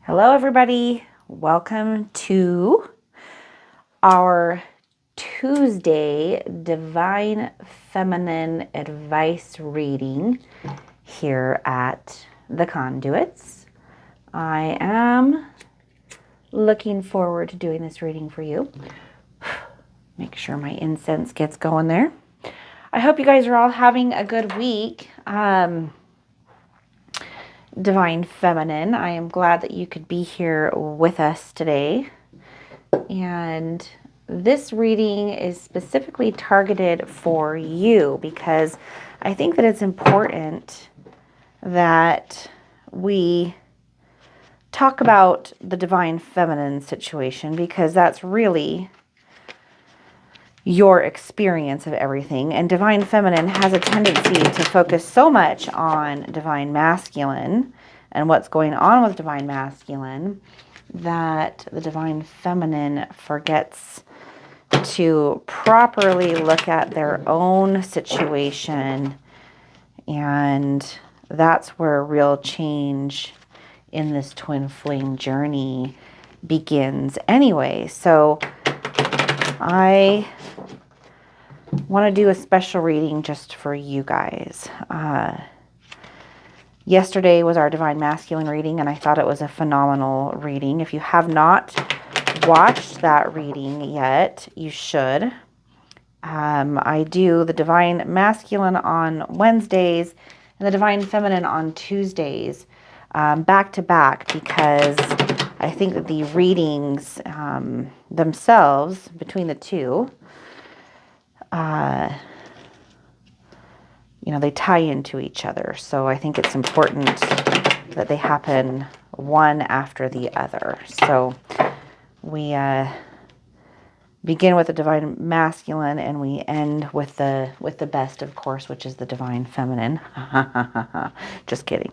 Hello, everybody. Welcome to our Tuesday Divine Feminine Advice reading here at the Conduits. I am looking forward to doing this reading for you. Make sure my incense gets going there. I hope you guys are all having a good week. Divine Feminine, I am glad that you could be here with us today. And this reading is specifically targeted for you because I think that it's important that we talk about the Divine Feminine situation because that's really your experience of everything. And Divine Feminine has a tendency to focus so much on Divine Masculine and what's going on with Divine Masculine that the Divine Feminine forgets to properly look at their own situation. And that's where real change in this twin flame journey begins anyway. So I want to do a special reading just for you guys. Yesterday was our Divine Masculine reading, and I thought it was a phenomenal reading. If you have not watched that reading yet, you should. I do the Divine Masculine on Wednesdays and the Divine Feminine on Tuesdays, back to back, because I think that the readings themselves, between the two, they tie into each other. So I think it's important that they happen one after the other. So we begin with the Divine Masculine and we end with the best, of course, which is the Divine Feminine. Just kidding.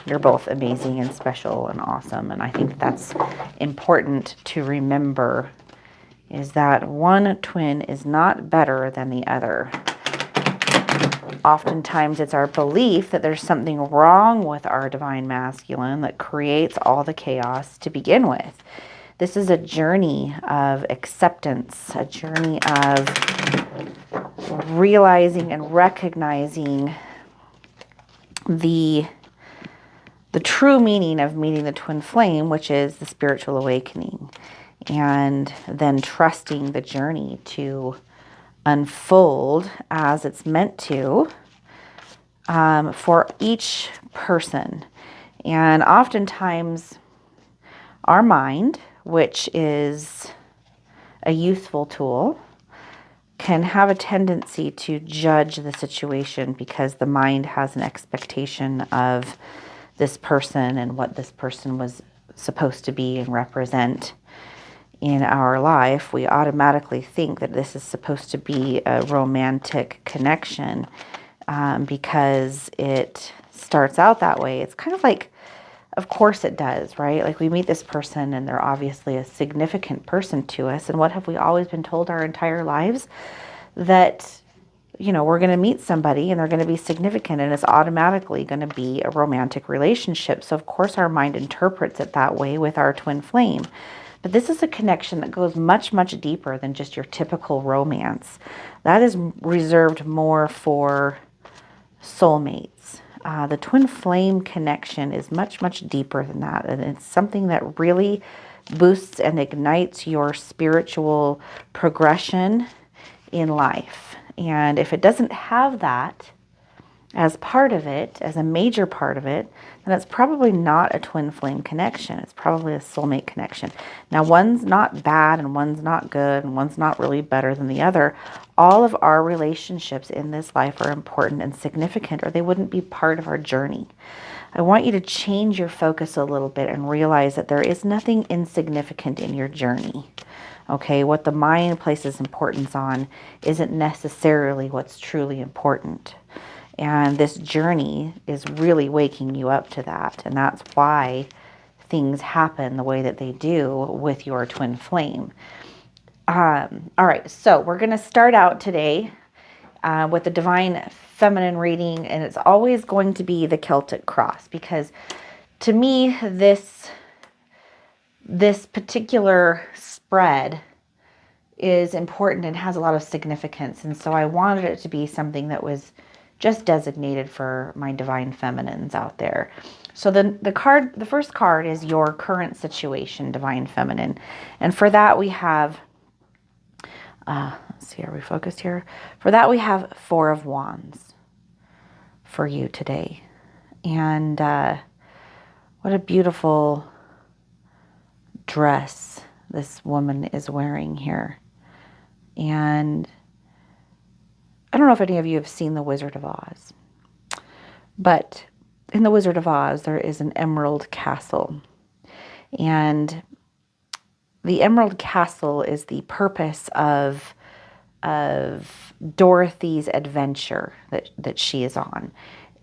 You're both amazing and special and awesome. And I think that's important to remember, is that one twin is not better than the other. Oftentimes it's our belief that there's something wrong with our Divine Masculine that creates all the chaos to begin with. This is a journey of acceptance, a journey of realizing and recognizing the true meaning of meeting the twin flame, which is the spiritual awakening, and then trusting the journey to unfold as it's meant to, for each person. And oftentimes our mind, which is a useful tool, can have a tendency to judge the situation because the mind has an expectation of this person and what this person was supposed to be and represent in our life. We automatically think that this is supposed to be a romantic connection, because it starts out that way. It's kind of like, of course it does, right? Like we meet this person and they're obviously a significant person to us. And what have we always been told our entire lives? That, we're going to meet somebody and they're going to be significant and it's automatically going to be a romantic relationship. So of course our mind interprets it that way with our twin flame. But this is a connection that goes much, much deeper than just your typical romance. That is reserved more for soulmates. The twin flame connection is much, much deeper than that. And it's something that really boosts and ignites your spiritual progression in life. And if it doesn't have that as part of it, as a major part of it, then it's probably not a twin flame connection. It's probably a soulmate connection. Now, one's not bad and one's not good and one's not really better than the other. All of our relationships in this life are important and significant, or they wouldn't be part of our journey. I want you to change your focus a little bit and realize that there is nothing insignificant in your journey. Okay, what the mind places importance on isn't necessarily what's truly important. And this journey is really waking you up to that. And that's why things happen the way that they do with your twin flame. All right, so we're going to start out today with the Divine Feminine reading. And it's always going to be the Celtic cross, because to me, this particular spread is important and has a lot of significance. And so I wanted it to be something that was just designated for my divine feminines out there. So the first card is your current situation, divine feminine. And for that we have, let's see, are we focused here? For that we have 4 of Wands for you today. And what a beautiful dress this woman is wearing here. And I don't know if any of you have seen The Wizard of Oz, but in The Wizard of Oz, there is an emerald castle. And the emerald castle is the purpose of Dorothy's adventure that she is on.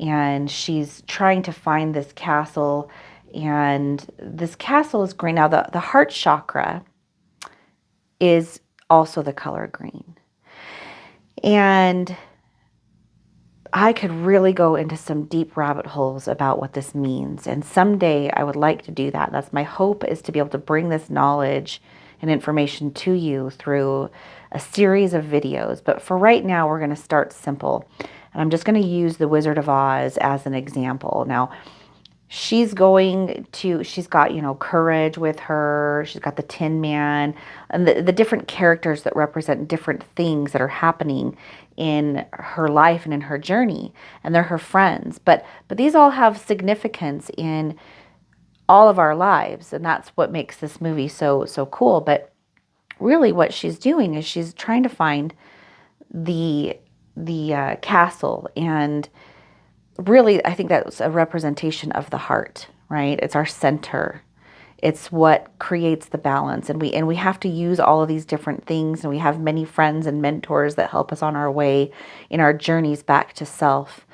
And she's trying to find this castle, and this castle is green. Now, the heart chakra is also the color green. And I could really go into some deep rabbit holes about what this means. And someday I would like to do that. That's my hope, is to be able to bring this knowledge and information to you through a series of videos. But for right now, we're going to start simple. And I'm just going to use the Wizard of Oz as an example. Now, she's got, courage with her. She's got the Tin Man and the different characters that represent different things that are happening in her life and in her journey. And they're her friends. But these all have significance in all of our lives. And that's what makes this movie so cool. But really what she's doing is she's trying to find the castle. And really, I think that's a representation of the heart, right? It's our center. It's what creates the balance. And we have to use all of these different things. And we have many friends and mentors that help us on our way in our journeys back to self.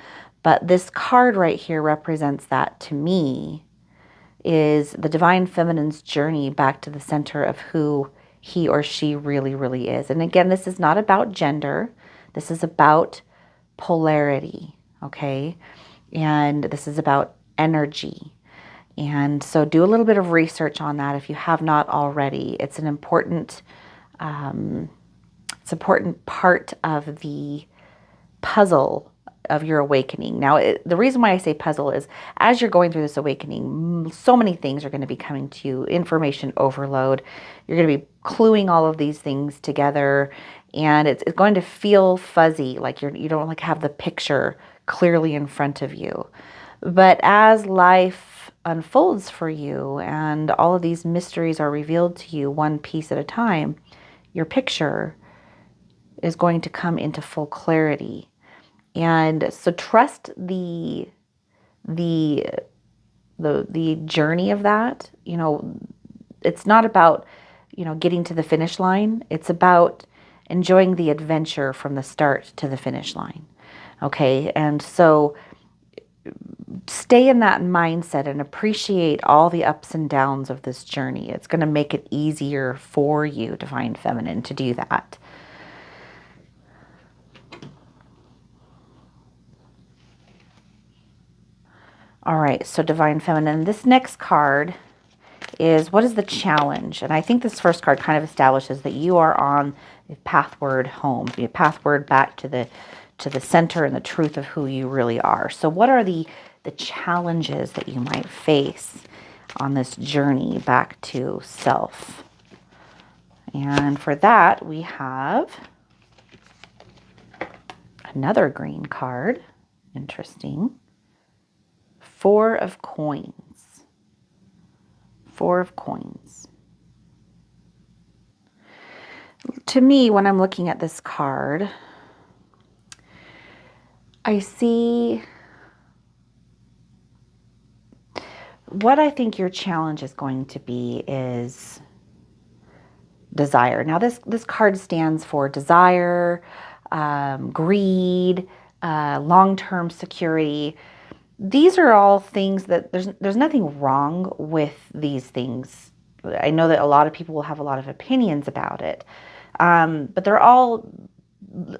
But this card right here represents that to me, is the divine feminine's journey back to the center of who he or she really, really is. And again, this is not about gender. This is about polarity, okay? And this is about energy. And so do a little bit of research on that if you have not already. It's an important, part of the puzzle of your awakening. Now, the reason why I say puzzle is, as you're going through this awakening, so many things are going to be coming to you, information overload. You're going to be cluing all of these things together, and it's going to feel fuzzy, like you don't have the picture clearly in front of you. But as life unfolds for you and all of these mysteries are revealed to you one piece at a time, your picture is going to come into full clarity. And so trust the journey of that. It's not about, getting to the finish line. It's about enjoying the adventure from the start to the finish line. Okay. And so stay in that mindset and appreciate all the ups and downs of this journey. It's going to make it easier for you, divine feminine, to do that. All right, so divine feminine, this next card is, what is the challenge? And I think this first card kind of establishes that you are on the pathward home, the pathward back to the center and the truth of who you really are. So what are the challenges that you might face on this journey back to self? And for that, we have another green card. Interesting. 4 of Coins. 4 of Coins. To me, when I'm looking at this card, I see what I think your challenge is going to be is desire. Now, this card stands for desire, greed, long-term security. These are all things that there's nothing wrong with these things. I know that a lot of people will have a lot of opinions about it, but they're all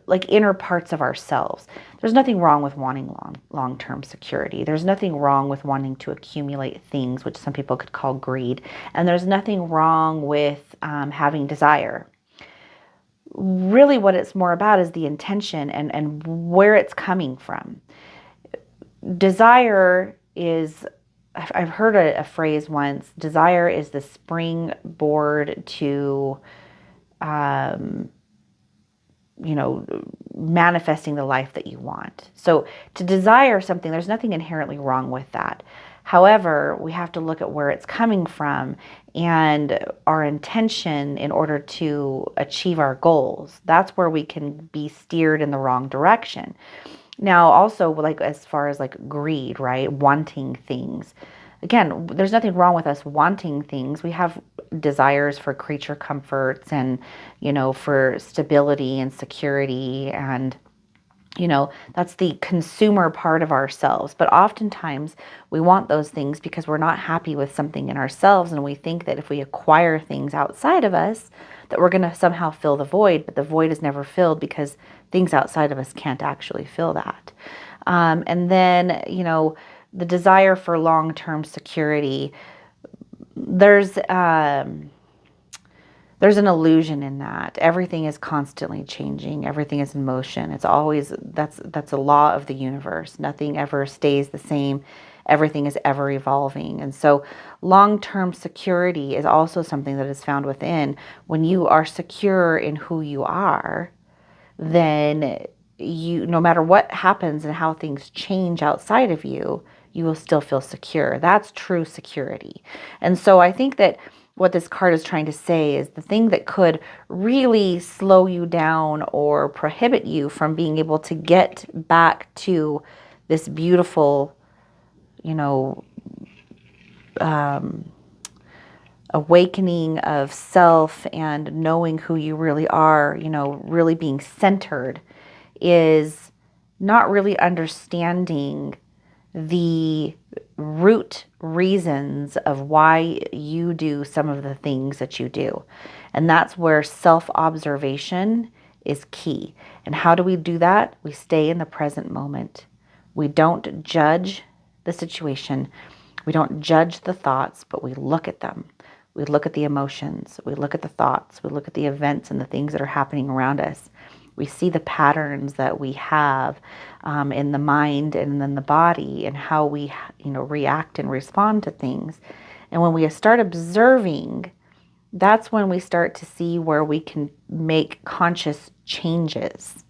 like inner parts of ourselves. There's nothing wrong with wanting long-term security. There's nothing wrong with wanting to accumulate things, which some people could call greed. And there's nothing wrong with having desire. Really what it's more about is the intention and where it's coming from. Desire is, I've heard a phrase once, desire is the springboard to, manifesting the life that you want. So to desire something, there's nothing inherently wrong with that. However, we have to look at where it's coming from and our intention in order to achieve our goals. That's where we can be steered in the wrong direction. Now, also, like as far as like greed, right? Wanting things. Again, there's nothing wrong with us wanting things. We have desires for creature comforts and, for stability and security. And, that's the consumer part of ourselves. But oftentimes we want those things because we're not happy with something in ourselves. And we think that if we acquire things outside of us, that we're going to somehow fill the void. But the void is never filled because things outside of us can't actually fill that. And then, the desire for long-term security, there's an illusion in that. Everything is constantly changing. Everything is in motion. It's always, that's a law of the universe. Nothing ever stays the same. Everything is ever evolving. And so long-term security is also something that is found within. When you are secure in who you are, then no matter what happens and how things change outside of you, you will still feel secure. That's true security. And so I think that what this card is trying to say is the thing that could really slow you down or prohibit you from being able to get back to this beautiful, awakening of self and knowing who you really are, really being centered, is not really understanding the root reasons of why you do some of the things that you do. And that's where self-observation is key. And how do we do that? We stay in the present moment. We don't judge the situation. We don't judge the thoughts, but we look at them. We look at the emotions. We look at the thoughts. We look at the events and the things that are happening around us. We see the patterns that we have in the mind and in the body and how we, react and respond to things. And when we start observing, that's when we start to see where we can make conscious changes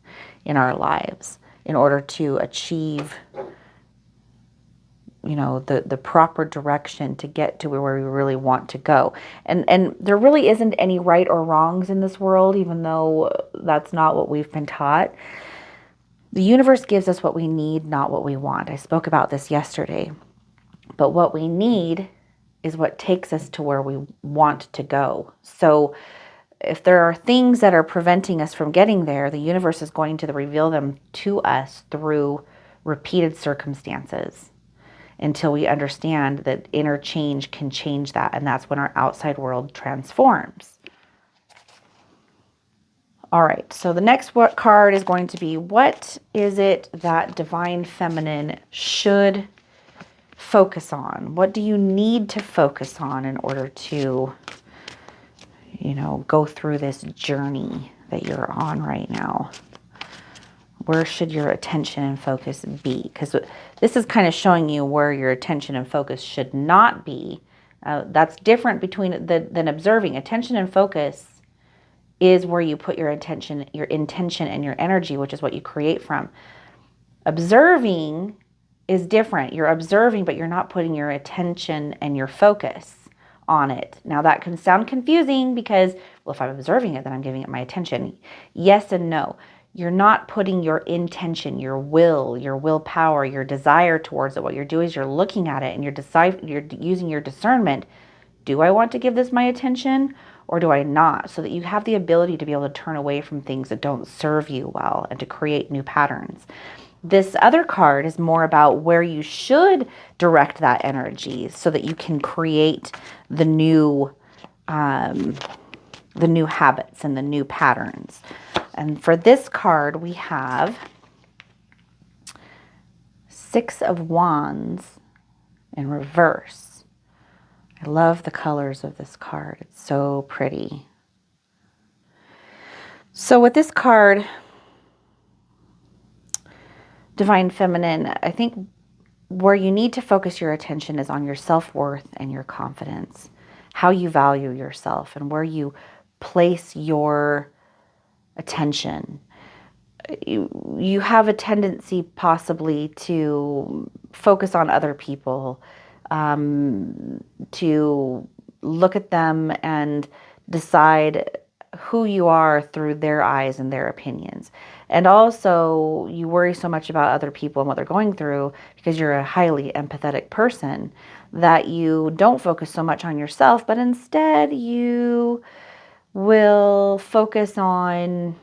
in our lives in order to achieve, the proper direction to get to where we really want to go. And there really isn't any right or wrongs in this world, even though that's not what we've been taught. The universe gives us what we need, not what we want. I spoke about this yesterday. But what we need is what takes us to where we want to go. So if there are things that are preventing us from getting there, the universe is going to reveal them to us through repeated circumstances, until we understand that inner change can change that. And that's when our outside world transforms. All right, so the next card is going to be, what is it that Divine Feminine should focus on? What do you need to focus on in order to, go through this journey that you're on right now? Where should your attention and focus be? Because this is kind of showing you where your attention and focus should not be. That's different than observing. Attention and focus is where you put your attention, your intention, and your energy, which is what you create from. Observing is different. You're observing, but you're not putting your attention and your focus on it. Now that can sound confusing because, well, if I'm observing it, then I'm giving it my attention. Yes and no. You're not putting your intention, your will, your willpower, your desire towards it. What you're doing is you're looking at it and you're using your discernment. Do I want to give this my attention or do I not? So that you have the ability to be able to turn away from things that don't serve you well and to create new patterns. This other card is more about where you should direct that energy so that you can create the new habits and the new patterns. And for this card, we have 6 of Wands in reverse. I love the colors of this card. It's so pretty. So with this card, Divine Feminine, I think where you need to focus your attention is on your self-worth and your confidence, how you value yourself and where you place your attention. You have a tendency possibly to focus on other people, to look at them and decide who you are through their eyes and their opinions. And also you worry so much about other people and what they're going through because you're a highly empathetic person that you don't focus so much on yourself, but instead you will focus on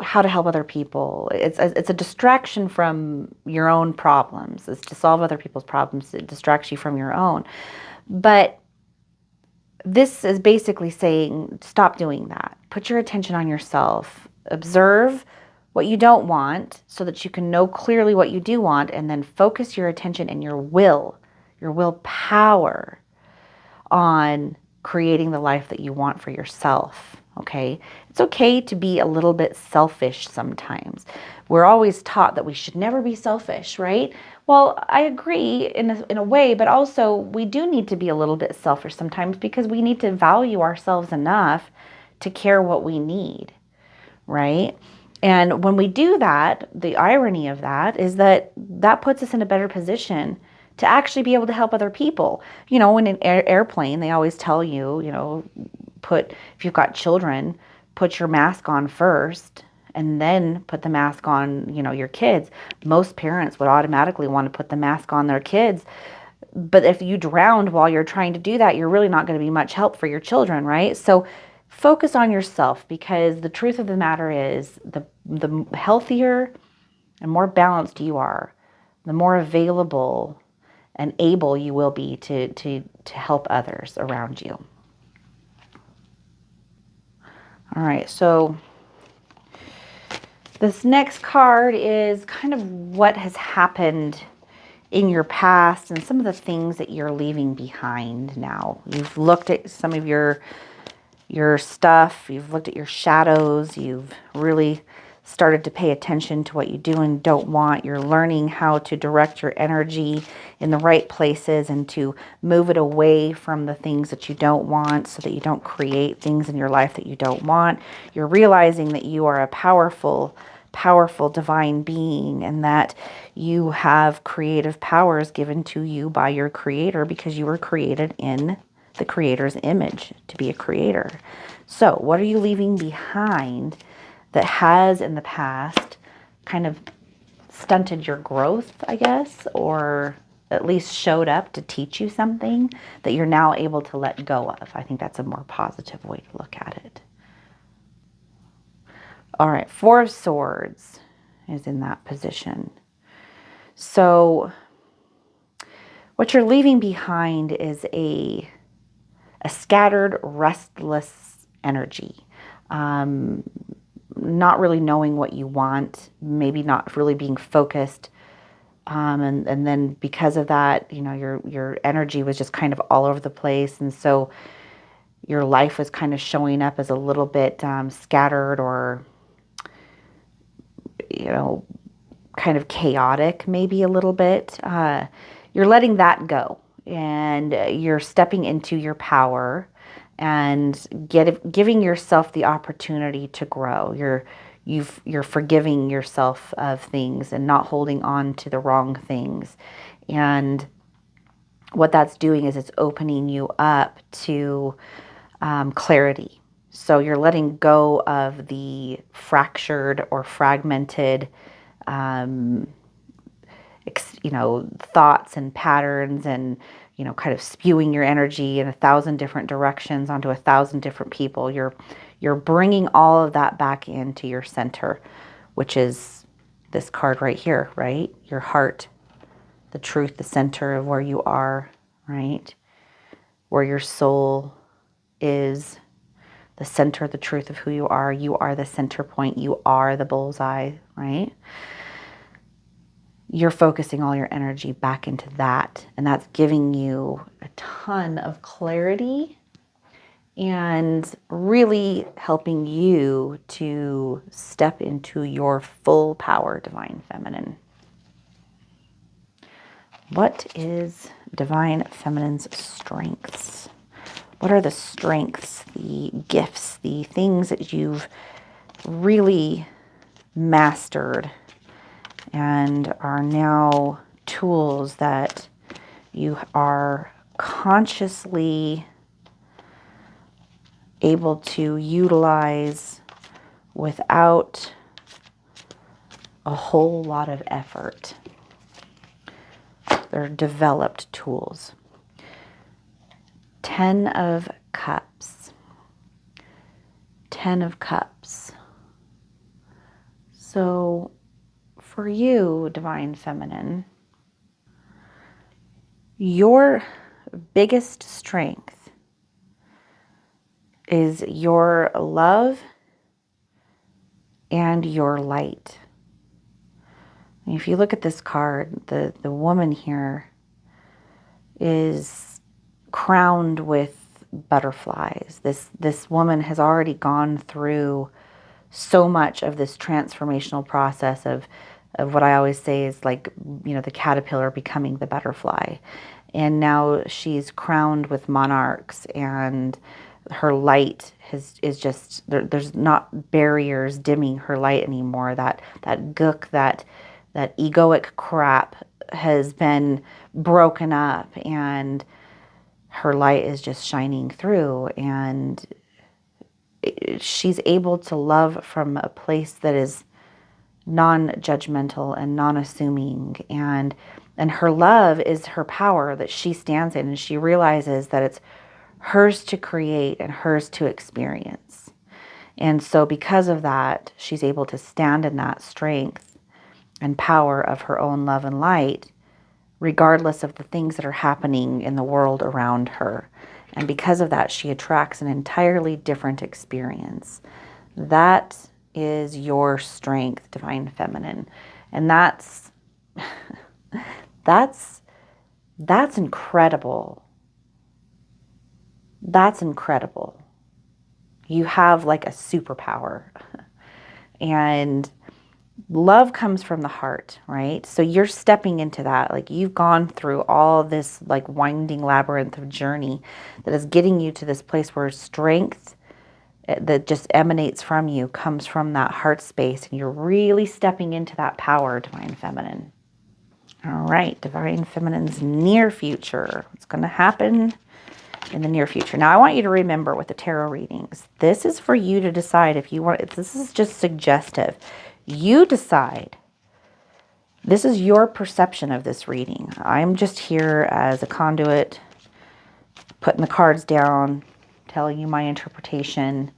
how to help other people. It's a distraction from your own problems. It's to solve other people's problems. It distracts you from your own. But this is basically saying, stop doing that. Put your attention on yourself. Observe what you don't want so that you can know clearly what you do want, and then focus your attention and your willpower on creating the life that you want for yourself. Okay? It's okay to be a little bit selfish sometimes. We're always taught that we should never be selfish, right? Well, I agree in a way, but also we do need to be a little bit selfish sometimes because we need to value ourselves enough to care what we need, right? And when we do that, the irony of that is that puts us in a better position to actually be able to help other people. In an airplane, they always tell you, if you've got children, put your mask on first and then put the mask on, your kids. Most parents would automatically want to put the mask on their kids. But if you drowned while you're trying to do that, you're really not going to be much help for your children, right? So focus on yourself, because the truth of the matter is the healthier and more balanced you are, the more available and able you will be to help others around you. All right, so this next card is kind of what has happened in your past and some of the things that you're leaving behind now. You've looked at some of your stuff, you've looked at your shadows, you've really started to pay attention to what you do and don't want. You're learning how to direct your energy in the right places and to move it away from the things that you don't want so that you don't create things in your life that you don't want. You're realizing that you are a powerful divine being and that you have creative powers given to you by your creator because you were created in the creator's image to be a creator. So what are you leaving behind that has in the past kind of stunted your growth, I guess, or at least showed up to teach you something that you're now able to let go of? I think that's a more positive way to look at it. All right, 4 of Swords is in that position. So what you're leaving behind is a scattered, restless energy. Not really knowing what you want, maybe not really being focused. And then because of that, your energy was just kind of all over the place. And so your life was kind of showing up as a little bit scattered or, kind of chaotic, maybe a little bit. You're letting that go and you're stepping into your power and giving yourself the opportunity to grow. You're forgiving yourself of things and not holding on to the wrong things. And what that's doing is it's opening you up to clarity. So you're letting go of the fractured or fragmented thoughts and patterns and, kind of spewing your energy in 1,000 different directions onto 1,000 different people. You're bringing all of that back into your center, which is this card right here, right? Your heart, the truth, the center of where you are, right? Where your soul is, the center, the truth of who you are. You are the center point. You are the bullseye, right? You're focusing all your energy back into that. And that's giving you a ton of clarity and really helping you to step into your full power, divine feminine. What is divine feminine's strengths? What are the strengths, the gifts, the things that you've really mastered and are now tools that you are consciously able to utilize without a whole lot of effort? They're developed tools. 10 of Cups. 10 of Cups. So for you, divine feminine, your biggest strength is your love and your light. If you look at this card, the woman here is crowned with butterflies. This woman has already gone through so much of this transformational process of what I always say is like, the caterpillar becoming the butterfly. And now she's crowned with monarchs, and her light is just, there's not barriers dimming her light anymore. That gook, that egoic crap has been broken up, and her light is just shining through, and she's able to love from a place that is non-judgmental and non-assuming, and her love is her power that she stands in, and she realizes that it's hers to create and hers to experience. And so because of that, she's able to stand in that strength and power of her own love and light, regardless of the things that are happening in the world around her. And because of that, she attracts an entirely different experience. That is your strength, divine feminine. And that's incredible. That's incredible. You have like a superpower. And love comes from the heart, right? So you're stepping into that. Like, you've gone through all this like winding labyrinth of journey that is getting you to this place where strength that just emanates from you comes from that heart space, and you're really stepping into that power, divine feminine. All right, divine feminine's near future. What's going to happen in the near future? Now, I want you to remember with the tarot readings, this is for you to decide if you want. This is just suggestive. You decide. This is your perception of this reading. I'm just here as a conduit, putting the cards down, telling you my interpretation,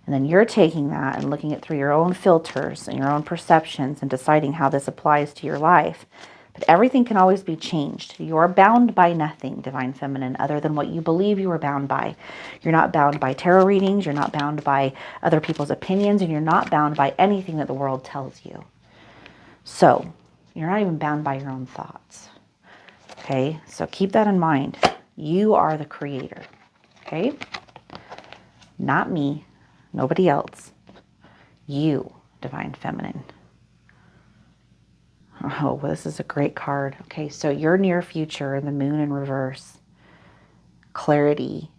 and then you're taking that and looking it through your own filters and your own perceptions and deciding how this applies to your life. But everything can always be changed. You are bound by nothing, divine feminine, other than what you believe you are bound by. You're not bound by tarot readings. You're not bound by other people's opinions. And you're not bound by anything that the world tells you. So you're not even bound by your own thoughts. Okay? So keep that in mind. You are the creator. Okay? Not me. Nobody else. You, divine feminine. Oh, well, this is a great card. Okay, so your near future, the moon in reverse, clarity,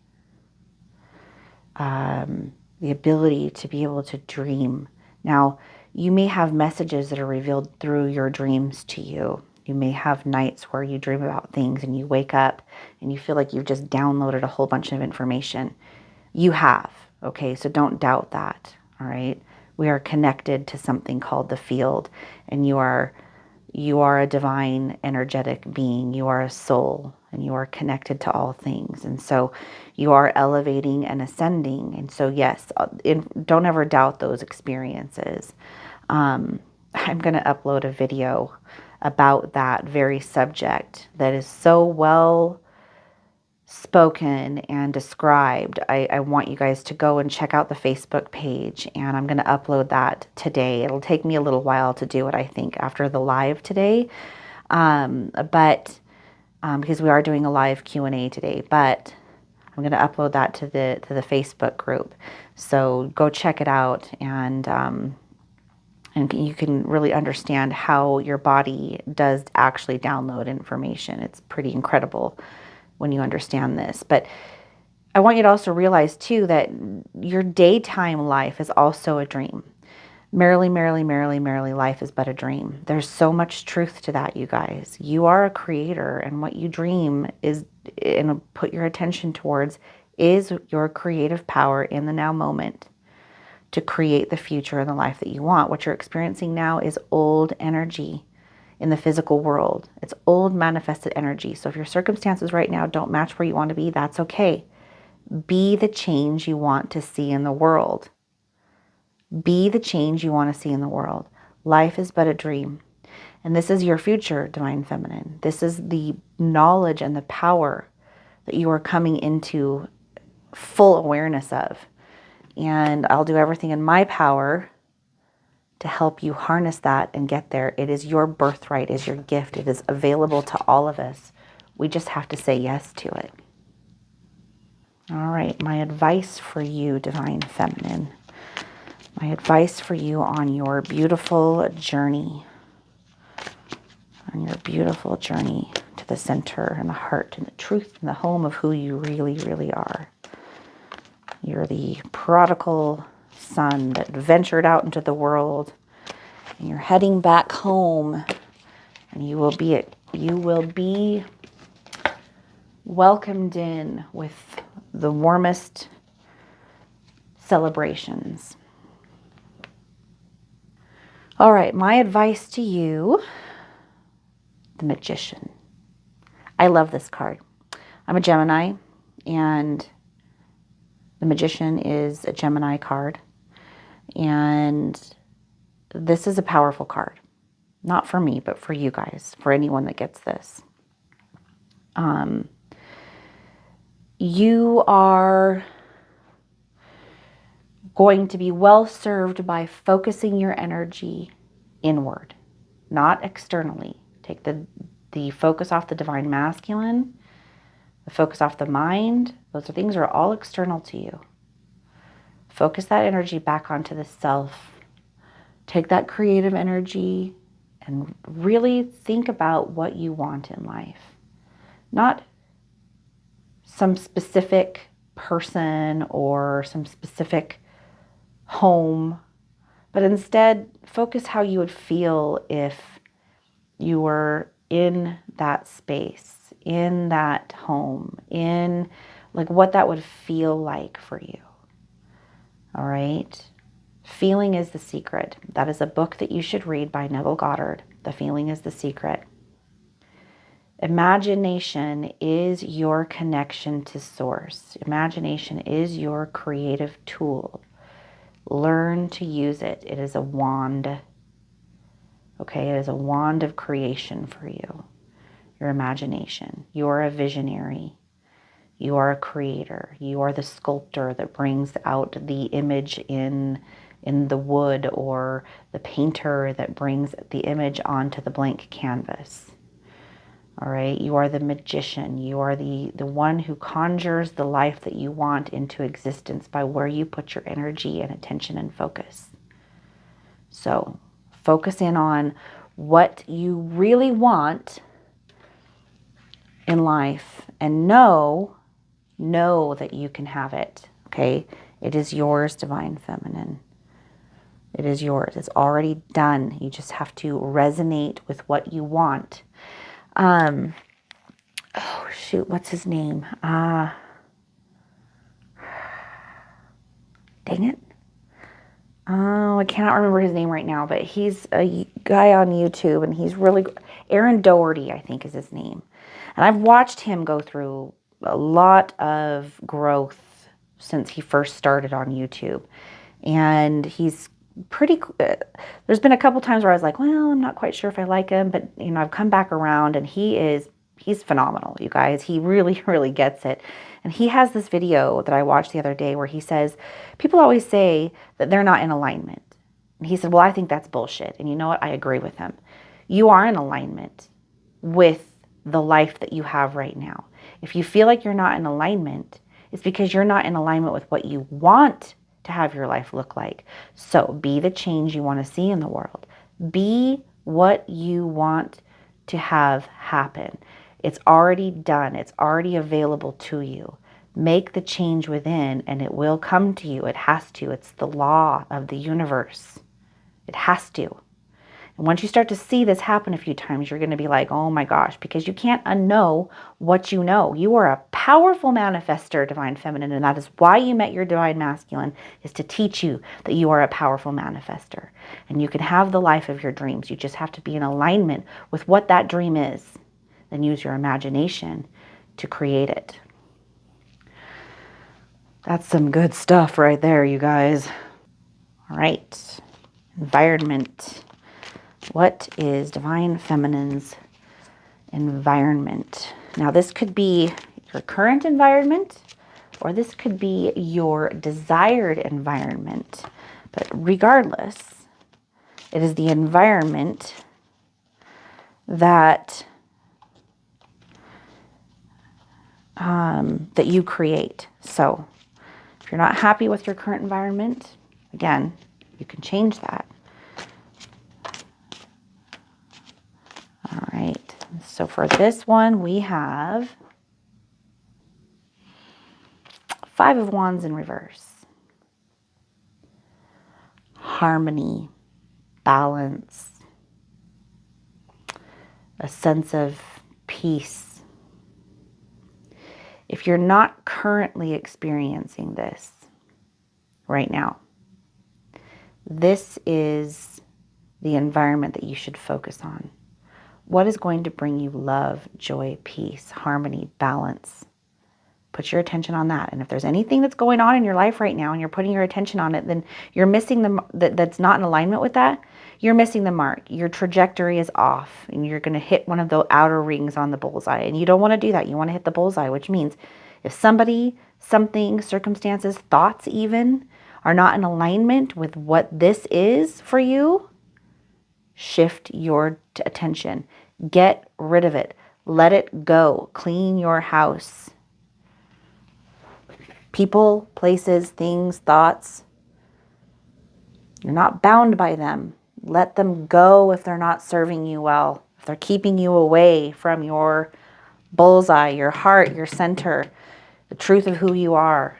the ability to be able to dream. Now, you may have messages that are revealed through your dreams to you. You may have nights where you dream about things and you wake up and you feel like you've just downloaded a whole bunch of information. You have, okay? So don't doubt that, all right? We are connected to something called the field, and you are a divine, energetic being. You are a soul, and you are connected to all things. And so you are elevating and ascending. And so, yes, don't ever doubt those experiences. I'm going to upload a video about that very subject that is so well spoken and described, I want you guys to go and check out the Facebook page, and I'm going to upload that today. It'll take me a little while to do it, I think, after the live today, but because we are doing a live Q&A today, but I'm going to upload that to the Facebook group. So go check it out, and you can really understand how your body does actually download information. It's pretty incredible when you understand this. But I want you to also realize too that your daytime life is also a dream. Merrily, merrily, merrily, merrily, life is but a dream. There's so much truth to that, you guys. You are a creator, and what you dream is, and put your attention towards, is your creative power in the now moment to create the future and the life that you want. What you're experiencing now is old energy in the physical world. It's old manifested energy. So if your circumstances right now don't match where you want to be, that's okay. Be the change you want to see in the world. Be the change you want to see in the world. Life is but a dream. And this is your future, Divine Feminine. This is the knowledge and the power that you are coming into full awareness of. And I'll do everything in my power to help you harness that and get there. It is your birthright, it is your gift. It is available to all of us. We just have to say yes to it. All right, my advice for you, Divine Feminine. My advice for you on your beautiful journey. On your beautiful journey to the center and the heart and the truth and the home of who you really, really are. You're the prodigal son that ventured out into the world, and you're heading back home, and you will be welcomed in with the warmest celebrations. All right, my advice to you, the Magician. I love this card. I'm a Gemini, and the Magician is a Gemini card, and this is a powerful card. Not for me, but for you guys, for anyone that gets this. You are going to be well served by focusing your energy inward, not externally. Take the focus off the Divine Masculine, the focus off the mind. Those things are all external to you. Focus that energy back onto the self. Take that creative energy and really think about what you want in life. Not some specific person or some specific home, but instead focus how you would feel if you were in that space, in that home, in like what that would feel like for you. All right? Feeling is the Secret. That is a book that you should read by Neville Goddard. The Feeling is the Secret. Imagination is your connection to source. Imagination is your creative tool. Learn to use it. It is a wand. Okay, it is a wand of creation for you. Your imagination. You are a visionary. You are a creator. You are the sculptor that brings out the image in the wood, or the painter that brings the image onto the blank canvas. All right, you are the magician. You are the one who conjures the life that you want into existence by where you put your energy and attention and focus. So focus in on what you really want in life, and know that you can have it. Okay, it is yours, Divine Feminine. It is yours. It's already done. You just have to resonate with what you want. Oh shoot, what's his name? Dang it. Oh, I cannot remember his name right now, but he's a guy on YouTube, and he's really, Aaron Doherty, I think is his name. And I've watched him go through a lot of growth since he first started on YouTube. And he's pretty, there's been a couple times where I was like, well, I'm not quite sure if I like him, but I've come back around, and he is He's phenomenal, you guys. He really, really gets it. And he has this video that I watched the other day where he says, people always say that they're not in alignment. And he said, well, I think that's bullshit. And you know what? I agree with him. You are in alignment with the life that you have right now. If you feel like you're not in alignment, it's because you're not in alignment with what you want to have your life look like. So be the change you want to see in the world. Be what you want to have happen. It's already done. It's already available to you. Make the change within and it will come to you. It has to. It's the law of the universe. It has to. And once you start to see this happen a few times, you're going to be like, oh my gosh, because you can't unknow what you know. You are a powerful manifester, Divine Feminine, and that is why you met your Divine Masculine, is to teach you that you are a powerful manifester. And you can have the life of your dreams. You just have to be in alignment with what that dream is. Then use your imagination to create it. That's some good stuff right there, you guys. All right. Environment. What is Divine Feminine's environment? Now, this could be your current environment, or this could be your desired environment. But regardless, it is the environment that that you create. So if you're not happy with your current environment, again, you can change that. All right. So for this one, we have 5 of Wands in reverse. Harmony, balance, a sense of peace. If you're not currently experiencing this right now, this is the environment that you should focus on. What is going to bring you love, joy, peace, harmony, balance? Put your attention on that. And if there's anything that's going on in your life right now and you're putting your attention on it, then you're missing that's not in alignment with that. You're missing the mark. Your trajectory is off and you're going to hit one of the outer rings on the bullseye. And you don't want to do that. You want to hit the bullseye, which means if somebody, something, circumstances, thoughts even are not in alignment with what this is for you, shift your attention. Get rid of it. Let it go. Clean your house. People, places, things, thoughts. You're not bound by them. Let them go if they're not serving you well. If they're keeping you away from your bullseye, your heart, your center, the truth of who you are.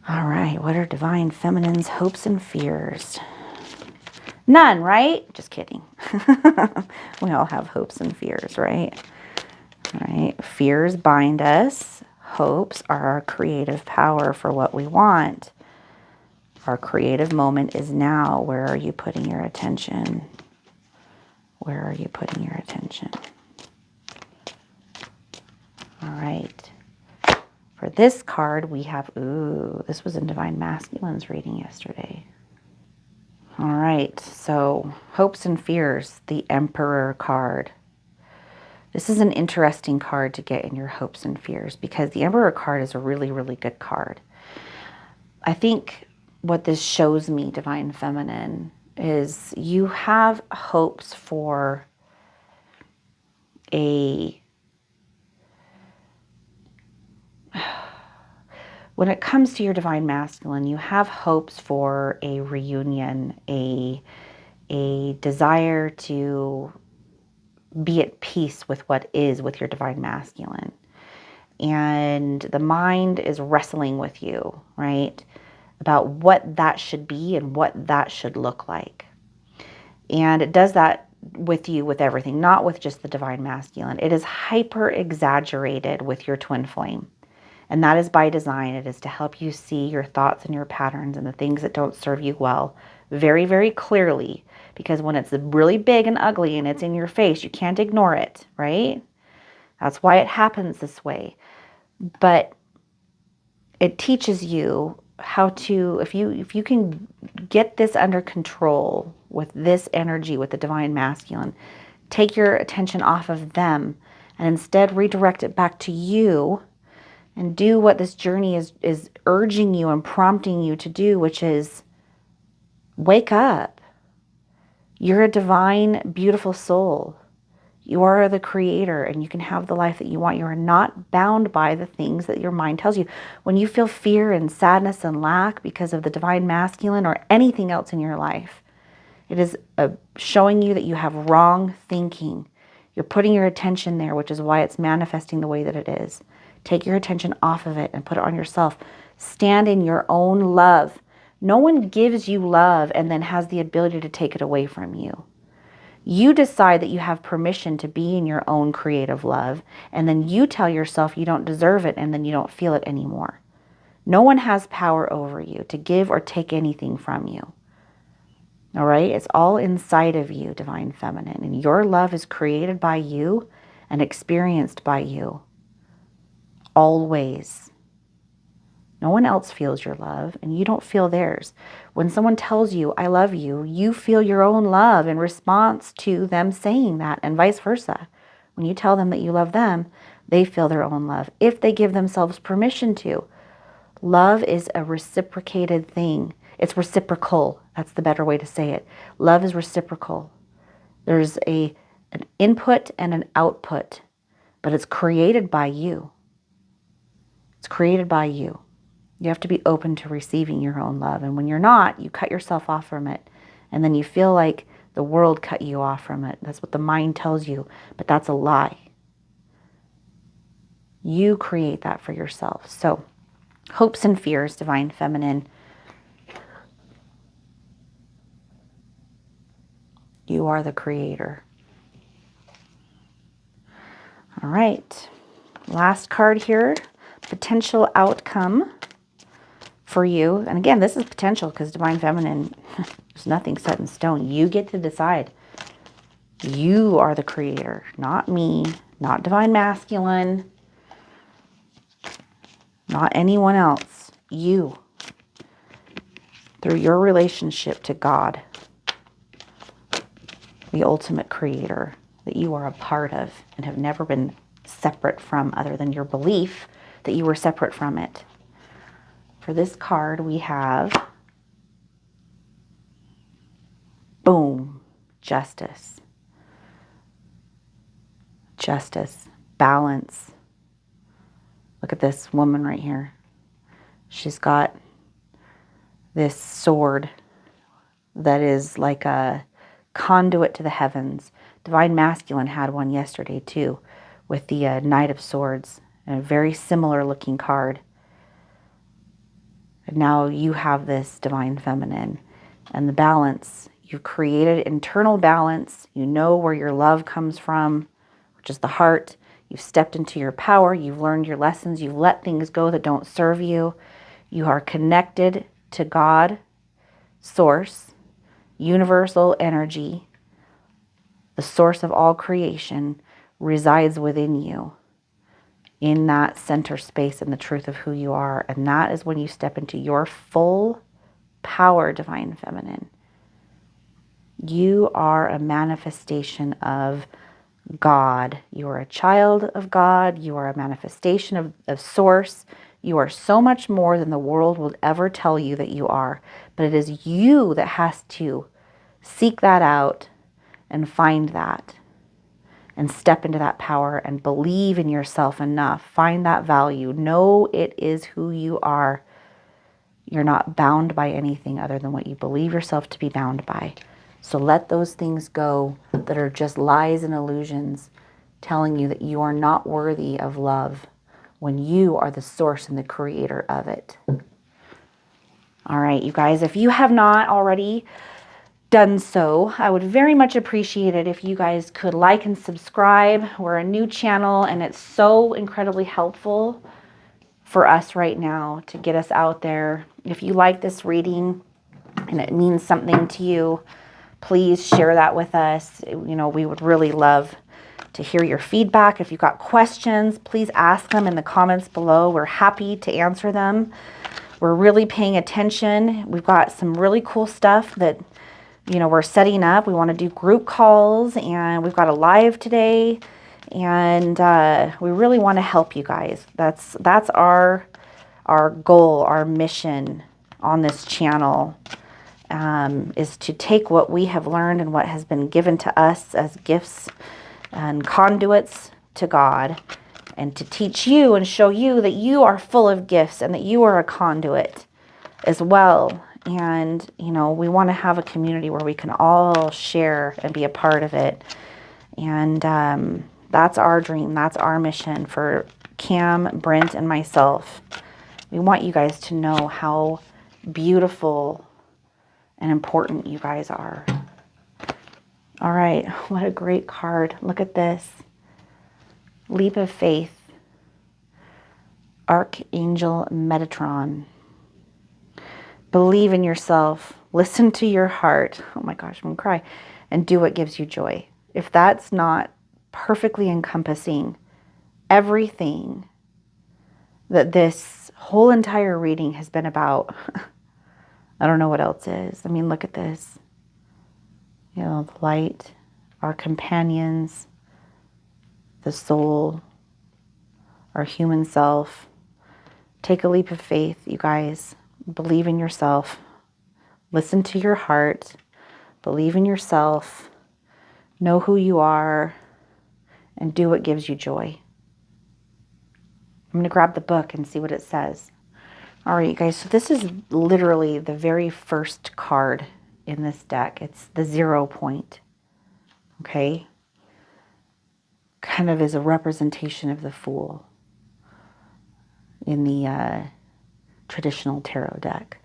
All right, what are Divine Feminine's hopes and fears? None, right? Just kidding. We all have hopes and fears, right? All right, fears bind us. Hopes are our creative power for what we want. Our creative moment is now. Where are you putting your attention? Where are you putting your attention? All right. For this card, we have, this was in Divine Masculine's reading yesterday. All right, so hopes and fears, the Emperor card. This is an interesting card to get in your hopes and fears because the Emperor card is a really, really good card. I think what this shows me, Divine Feminine, is you have hopes for when it comes to your Divine Masculine, you have hopes for a reunion, a desire to be at peace with what is with your Divine Masculine. And the mind is wrestling with you, right? About what that should be and what that should look like. And it does that with you with everything, not with just the Divine Masculine. It is hyper exaggerated with your twin flame. And that is by design. It is to help you see your thoughts and your patterns and the things that don't serve you well very, very clearly. Because when it's really big and ugly and it's in your face, you can't ignore it, right? That's why it happens this way. But it teaches you how to, if you can get this under control with this energy, with the Divine Masculine, take your attention off of them and instead redirect it back to you and do what this journey is urging you and prompting you to do, which is wake up. You're a divine, beautiful soul. You are the creator and you can have the life that you want. You are not bound by the things that your mind tells you. When you feel fear and sadness and lack because of the divine masculine or anything else in your life, it is showing you that you have wrong thinking. You're putting your attention there, which is why it's manifesting the way that it is. Take your attention off of it and put it on yourself. Stand in your own love. No one gives you love and then has the ability to take it away from you. You decide that you have permission to be in your own creative love, and then you tell yourself you don't deserve it, and then you don't feel it anymore. No one has power over you to give or take anything from you. All right? It's all inside of you, Divine Feminine, and your love is created by you and experienced by you. Always. No one else feels your love, and you don't feel theirs. When someone tells you, I love you, you feel your own love in response to them saying that, and vice versa. When you tell them that you love them, they feel their own love, if they give themselves permission to. Love is a reciprocated thing. It's reciprocal. That's the better way to say it. Love is reciprocal. There's an input and an output, but it's created by you. It's created by you. You have to be open to receiving your own love. And when you're not, you cut yourself off from it. And then you feel like the world cut you off from it. That's what the mind tells you. But that's a lie. You create that for yourself. So, hopes and fears, Divine Feminine. You are the creator. All right. Last card here. Potential outcome for you. And again, this is potential because Divine Feminine, there's nothing set in stone. You get to decide. You are the creator, not me, not Divine Masculine, not anyone else. You. Through your relationship to God, the ultimate creator that you are a part of and have never been separate from, other than your belief that you were separate from it. For this card, we have, boom, justice. Justice, balance. Look at this woman right here. She's got this sword that is like a conduit to the heavens. Divine Masculine had one yesterday too, with the Knight of Swords, and a very similar looking card. And now you have this Divine Feminine and the balance. You've created internal balance. You know where your love comes from, which is the heart. You've stepped into your power. You've learned your lessons. You've let things go that don't serve you. You are connected to God, Source, universal energy. The source of all creation resides within you, in that center space and the truth of who you are. And that is when you step into your full power, Divine Feminine. You are a manifestation of God. You are a child of God. You are a manifestation of Source. You are so much more than the world will ever tell you that you are. But it is you that has to seek that out and find that. And step into that power and believe in yourself enough. Find that value. Know it is who you are. You're not bound by anything other than what you believe yourself to be bound by. So let those things go that are just lies and illusions telling you that you are not worthy of love when you are the source and the creator of it. All right, you guys, if you have not already done so, I would very much appreciate it if you guys could like and subscribe. We're a new channel and it's so incredibly helpful for us right now to get us out there. If you like this reading and it means something to you, please share that with us. You know, we would really love to hear your feedback. If you've got questions, please ask them in the comments below. We're happy to answer them. We're really paying attention. We've got some really cool stuff that we're setting up. We want to do group calls, and we've got a live today, and we really want to help you guys. That's our goal, our mission on this channel, is to take what we have learned and what has been given to us as gifts and conduits to God, and to teach you and show you that you are full of gifts and that you are a conduit as well. And, we want to have a community where we can all share and be a part of it. And that's our dream. That's our mission for Cam, Brent, and myself. We want you guys to know how beautiful and important you guys are. All right, what a great card. Look at this. Leap of Faith. Archangel Metatron. Believe in yourself. Listen to your heart. Oh my gosh, I'm going to cry. And do what gives you joy. If that's not perfectly encompassing everything that this whole entire reading has been about, I don't know what else is. I mean, look at this. The light, our companions, the soul, our human self. Take a leap of faith, you guys. Believe in yourself. Listen to your heart. Believe in yourself. Know who you are. And do what gives you joy. I'm going to grab the book and see what it says. All right, you guys. So this is literally the very first card in this deck. It's the 0 point. Okay? Kind of is a representation of the Fool in the traditional tarot deck.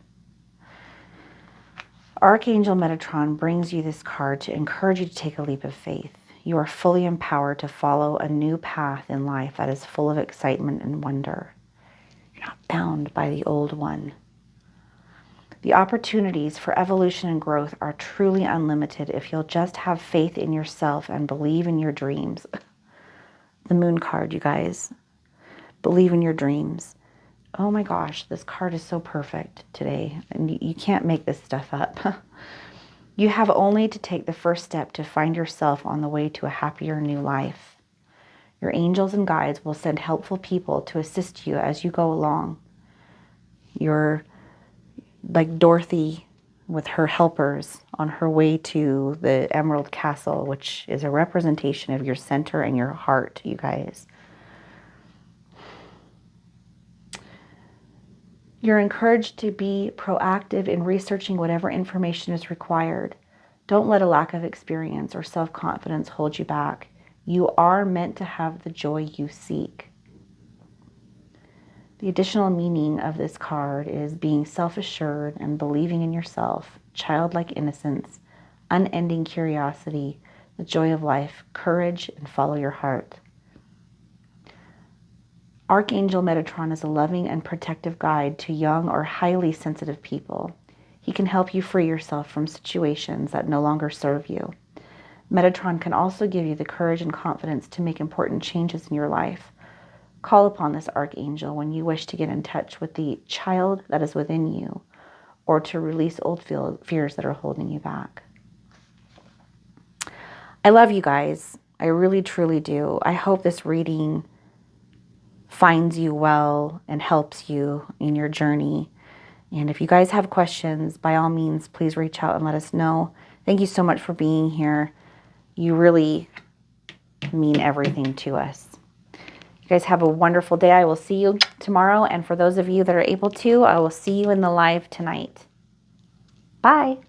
Archangel Metatron brings you this card to encourage you to take a leap of faith. You are fully empowered to follow a new path in life that is full of excitement and wonder. You're not bound by the old one. The opportunities for evolution and growth are truly unlimited if you'll just have faith in yourself and believe in your dreams. The Moon card, you guys. Believe in your dreams. Oh my gosh, this card is so perfect today. And you can't make this stuff up. You have only to take the first step to find yourself on the way to a happier new life. Your angels and guides will send helpful people to assist you as you go along. You're like Dorothy with her helpers on her way to the Emerald Castle, which is a representation of your center and your heart, you guys. You're encouraged to be proactive in researching whatever information is required. Don't let a lack of experience or self-confidence hold you back. You are meant to have the joy you seek. The additional meaning of this card is being self-assured and believing in yourself, childlike innocence, unending curiosity, the joy of life, courage, and follow your heart. Archangel Metatron is a loving and protective guide to young or highly sensitive people. He can help you free yourself from situations that no longer serve you. Metatron can also give you the courage and confidence to make important changes in your life. Call upon this archangel when you wish to get in touch with the child that is within you, or to release old fears that are holding you back. I love you guys. I really, truly do. I hope this reading finds you well and helps you in your journey. And if you guys have questions, by all means, please reach out and let us know. Thank you so much for being here. You really mean everything to us. You guys have a wonderful day. I will see you tomorrow. And for those of you that are able to, I will see you in the live tonight. Bye.